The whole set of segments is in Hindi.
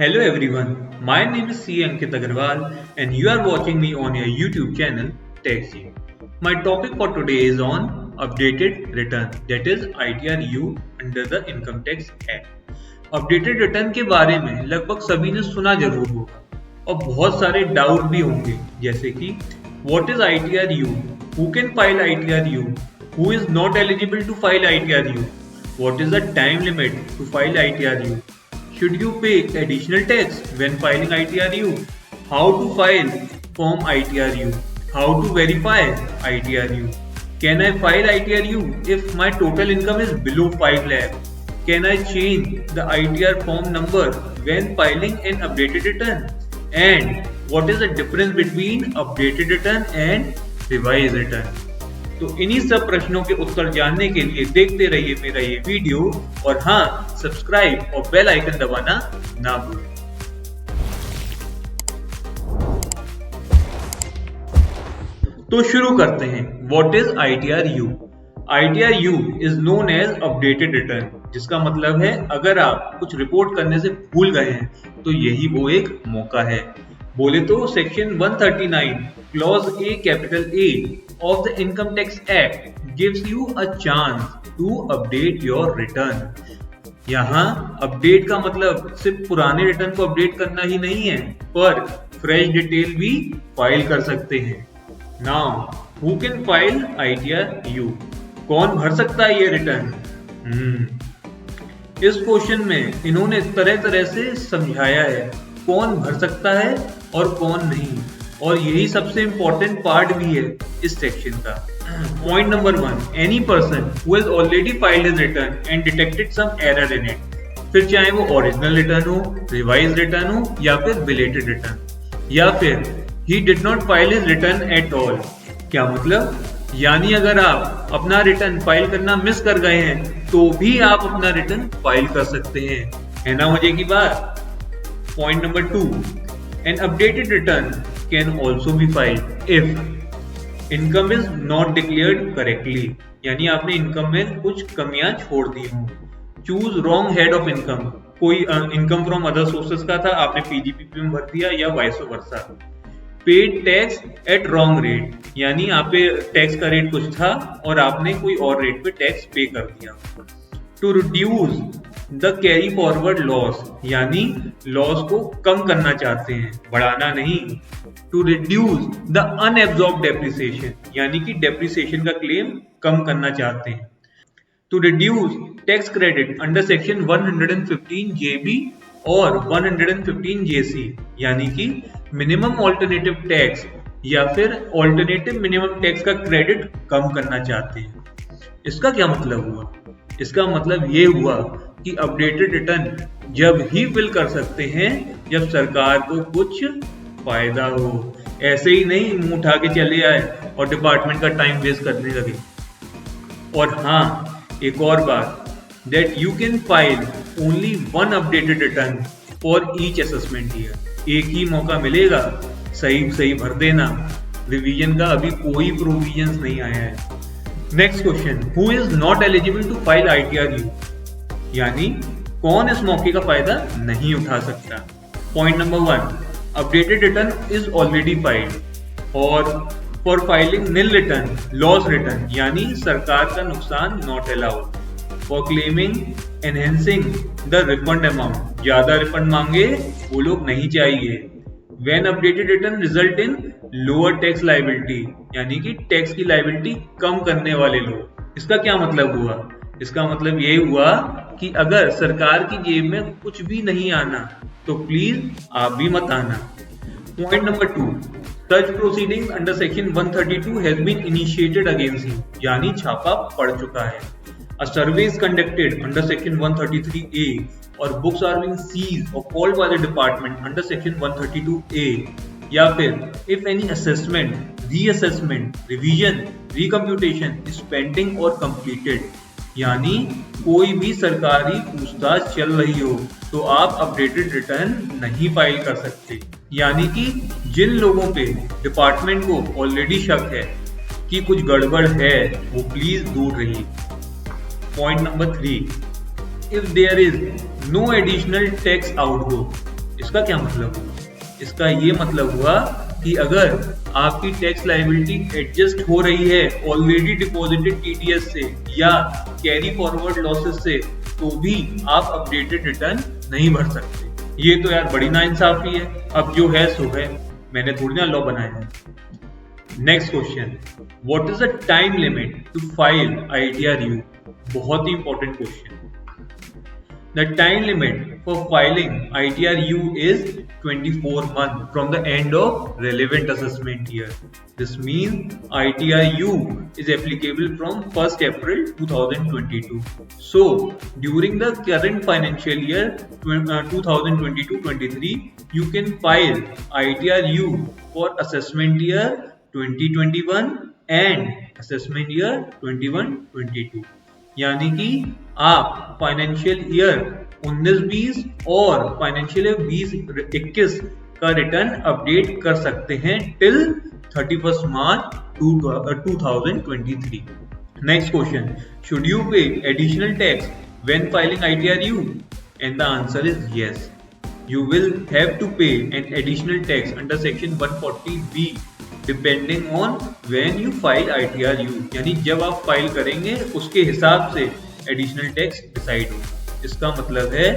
Hello everyone, my name is C. Ankit Agarwal and you are watching me on your YouTube channel TechG. My topic for today is on updated return, that is ITR-U under the Income Tax Act. Updated return के बारे में लगभग सभी ने सुना जरूर होगा और बहुत सारे डाउट भी होंगे, जैसे कि what is ITR-U, who can file ITR-U, who is not eligible to file ITR-U, what is the time limit to file ITR-U, should you pay additional tax when filing ITR-U, how to file form ITR-U, how to verify ITR-U, can I file ITR-U if my total income is below 5 lakh, can I change the ITR form number when filing an updated return, and what is the difference between updated return and revised return. तो इन्हीं सब प्रश्नों के उत्तर जानने के लिए देखते रहिए मेरा ये वीडियो और हाँ, सब्सक्राइब और बेल आइकन दबाना ना भूलें। तो शुरू करते हैं। What is ITR-U? ITR-U is known as updated return, जिसका मतलब है अगर आप कुछ रिपोर्ट करने से भूल गए हैं तो यही वो एक मौका है। बोले तो section 139 clause A capital A of the Income Tax Act gives you a chance to update your return. यहाँ अपडेट का मतलब सिर्फ पुराने रिटर्न को अपडेट करना ही नहीं है, पर फ्रेश डिटेल भी फाइल कर सकते हैं। Now, who can file ITR-U? कौन भर सकता है ये रिटर्न? इस क्वेश्चन में इन्होंने तरह तरह से समझाया है कौन भर सकता है और कौन नहीं, और यही सबसे इंपॉर्टेंट पार्ट भी है इस सेक्शन का। Point number 1, any person who has already filed his return and detected some error in it, फिर चाहे वो ओरिजिनल रिटर्न हो, रिवाइज रिटर्न हो या फिर बिलेटेड रिटर्न, या फिर he did not file his return at all. क्या मतलब? यानी अगर आप अपना रिटर्न फाइल करना मिस कर गए हैं तो भी आप अपना रिटर्न फाइल कर सकते हैं। है ना मजे की बात? Point number 2, N updated return can also be filed if income is not declared correctly, यानी आपने इनकम में कुछ कमियां छोड़ दी हों। Choose wrong head of income, कोई इनकम फ्रॉम अदर सोर्सेज का था, आपने PGPP में भर दिया, या vice versa. Paid tax at wrong rate, यानी आप पे टैक्स का रेट कुछ था और आपने कोई और रेट पे टैक्स पे कर दिया। To reduce the carry forward loss, यानी लॉस को कम करना चाहते हैं, बढ़ाना नहीं। To reduce the unabsorbed depreciation, यानी कि डेप्रिसिएशन का क्लेम कम करना चाहते हैं। To reduce tax credit under section 115 JB और 115 JC, यानी कि मिनिमम ऑल्टरनेटिव टैक्स या फिर ऑल्टरनेटिव मिनिमम टैक्स का क्रेडिट कम करना चाहते हैं। इसका क्या मतलब हुआ? इसका मतलब ये हुआ कि अपडेटेड रिटर्न जब ही फिल कर सकते हैं जब सरकार को कुछ फायदा हो, ऐसे ही नहीं मुंह उठा के चले आए और डिपार्टमेंट का टाइम वेस्ट करने लगे। और हाँ, एक और बात, that you can file only one updated return for each assessment year. एक ही मौका मिलेगा, सही भर देना। रिवीजन का अभी कोई प्रोविजंस नहीं आया है। Next question, who is not eligible to file ITR-U, यानी कौन इस मौके का फायदा नहीं उठा सकता। Point number 1, updated return is already filed, और for filing nil return, loss return, यानी सरकार का नुकसान not allowed. For claiming enhancing the refund amount, ज्यादा रिफंड मांगे वो लोग नहीं चाहिए। When updated return result in lower tax liability, यानी कि टैक्स की लाइबिलिटी कम करने वाले लोग। इसका क्या मतलब हुआ? इसका मतलब ये हुआ कि अगर सरकार की जेब में कुछ भी नहीं आना तो प्लीज आप भी मत आना। Point number 2, such proceedings under section 132 has been initiated against him, यानी छापा पड़ चुका है। A survey is conducted under section 133A or books are being seized or called by the department under section 132A, या फिर if any assessment, reassessment, revision, recomputation is pending or completed, यानी कोई भी सरकारी पूछताछ चल रही हो तो आप अपडेटेड रिटर्न नहीं फाइल कर सकते। यानी कि जिन लोगों पे डिपार्टमेंट को ऑलरेडी शक है कि कुछ गड़बड़ है वो प्लीज दूर रहिए। Point number 3, if there is no additional tax outgo, इसका क्या मतलब हुआ? इसका ये मतलब हुआ कि अगर आपकी टैक्स लायबिलिटी एडजस्ट हो रही है ऑलरेडी डिपॉजिटेड टीडीएस से या कैरी फॉरवर्ड लॉसेस से, तो भी आप अपडेटेड रिटर्न नहीं भर सकते। ये तो यार बड़ी नाइंसाफी है। अब जो है सो है, मैंने थोड़ी ना लॉ बनाया है। Next question, what is the time limit to file ITR-U? बहुत ही important question. The time limit for filing ITR-U is 24 months from the end of relevant assessment year. This means ITR-U is applicable from 1st April 2022. So, during the current financial year 2022-23, you can file ITR-U for assessment year 2021 and assessment year 21-22. यानी कि आप फाइनेंशियल ईयर 19-20 और फाइनेंशियल ईयर 20-21 का रिटर्न अपडेट कर सकते हैं till 31st March 2023. Next question, should you pay additional tax when filing ITR-U? And the answer is yes. You will have to pay an additional tax under section 140B depending on when you file ITR-U. यानी जब आप फाइल करेंगे उसके हिसाब से एडिशनल टैक्स डिसाइड होगा. इसका मतलब है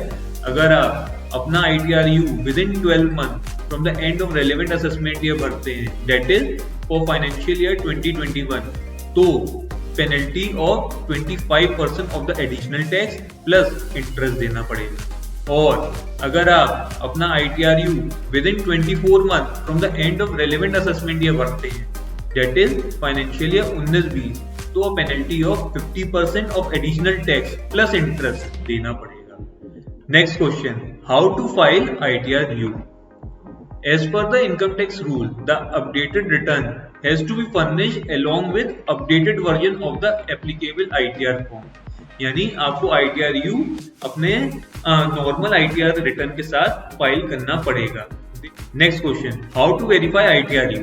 अगर आप अपना ITR-U with in 12 month from the end of relevant assessment year भरते हैं, that is for financial year 2021, तो penalty of 25% of the additional tax plus interest देना पड़ेगा. और अगर आप अपना ITR-U with in 24 month from the end of relevant assessment year भरते हैं, दैट इज फाइनेंशियल ईयर 19-20, तो penalty of 50% of additional tax plus interest देना पड़ेगा. Next question, how to file ITR-U? As per the income tax rule, the updated return has to be furnished along with updated version of the applicable ITR form. यानी आपको ITR-U अपने नॉर्मल ITR रिटर्न के साथ फाइल करना पड़ेगा. Next question, how to verify ITR-U?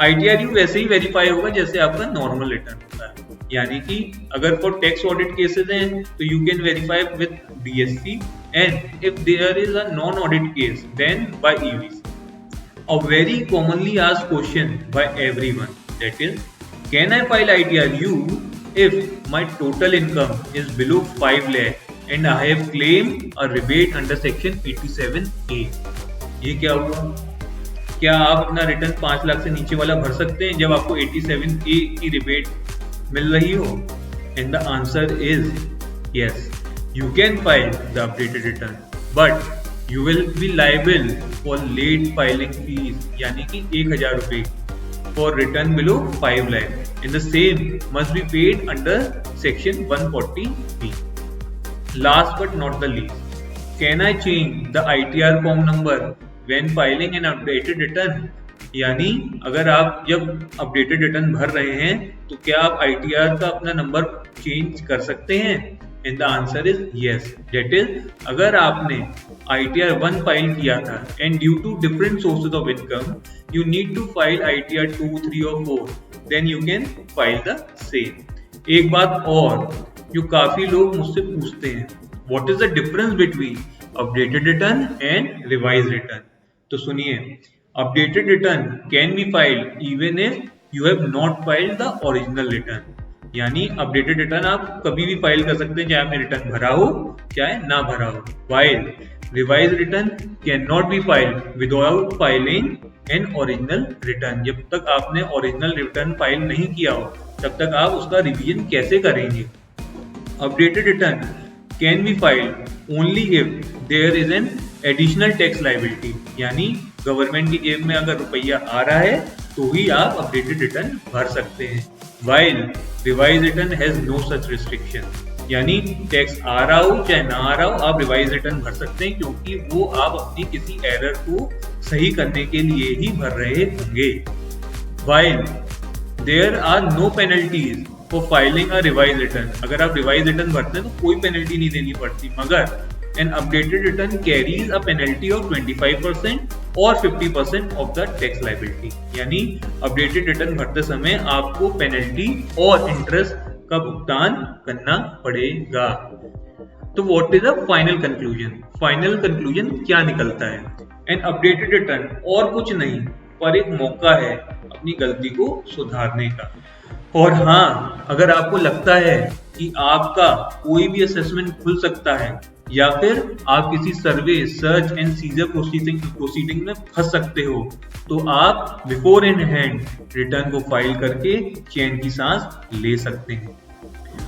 ITR-U वैसे ही वेरीफाई होगा जैसे आपका नॉर्मल रिटर्न होता है. यानी कि अगर फॉर टैक्स ऑडिट केसेस हैं तो you can verify with DSC, and if there is a non audit case then by EVC. A very commonly asked question by everyone, that is, can I file ITR-U if my total income is below 5 lakh and I have claimed a rebate under section 87A? ये क्या हुआ? क्या आप अपना रिटर्न 5 लाख से नीचे वाला भर सकते हैं जब आपको 87A की रिबेट मिल रही हो? And the answer is yes. You can file the updated return, but you will be liable for late filing fees, यानी कि 1000 रुपए for return below 5 lakh, and the same must be paid under section 140B. Last but not the least, can I change the ITR form number when filing an updated return? यानी अगर आप जब अपडेटेड रिटर्न भर रहे हैं तो क्या आप ITR का अपना नंबर चेंज कर सकते हैं? And the answer is yes. That is, अगर आपने ITR-1 फाइल किया था and due to different sources of income you need to file ITR-2, 3 और 4, then you can file the same. एक बात और जो काफी लोग मुझसे पूछते हैं, what is the difference between updated return and revise return? तो सुनिए, updated return can be filed even if you have not filed the original return. यानी अपडेटेड रिटर्न आप कभी भी फाइल कर सकते हैं, चाहे आपने रिटर्न भरा हो चाहे ना भरा हो. While revise return can not be filed without filing an original return. जब तक आपने ओरिजिनल रिटर्न फाइल नहीं किया हो तब तक आप उसका रिवीजन कैसे करेंगे? Updated return can be filed only if there is an additional tax liability. यानी गवर्नमेंट की जेब में अगर रुपया आ रहा है तो ही आप अपडेटेड रिटर्न भर सकते हैं. While revised return has no such restriction. यानी टैक्स आ रहा हो चाहे ना आ रहा हो आप रिवाइज रिटर्न भर सकते हैं, क्योंकि वो आप अपनी किसी एरर को सही करने के लिए ही भर रहे होंगे. While there are no penalties for filing a revised return. अगर आप रिवाइज रिटर्न भरते हैं तो कोई पेनल्टी नहीं देनी पड़ती, मगर an updated return carries a penalty of 25% और 50% of the tax liability. यानी अपडेटेड रिटर्न भरते समय आपको पेनल्टी और इंटरेस्ट का भुगतान करना पड़ेगा. तो what is the final conclusion? Final conclusion क्या निकलता है? एन अपडेटेड रिटर्न, और कुछ नहीं, पर एक मौका है अपनी गलती को सुधारने का। और हाँ, अगर आपको लगता है कि आपका कोई भी असेसमेंट खुल सकता है या फिर आप किसी सर्वे, सर्च एंड सीजर प्रोसीडिंग में फंस सकते हो, तो आप बिफोर इन हैंड रिटर्न को फाइल करके चैन की सांस ले सकते हैं।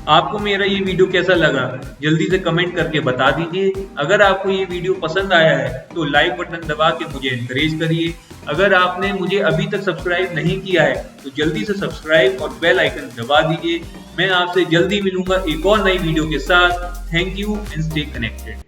आपको मेरा ये वीडियो कैसा लगा जल्दी से कमेंट करके बता दीजिए। अगर आपको ये वीडियो पसंद आया है तो लाइक बटन दबा के मुझे एनकरेज करिए। अगर आपने मुझे अभी तक सब्सक्राइब नहीं किया है तो जल्दी से सब्सक्राइब और बेल आइकन दबा दीजिए। मैं आपसे जल्दी मिलूंगा एक और नई वीडियो के साथ। Thank you and stay connected.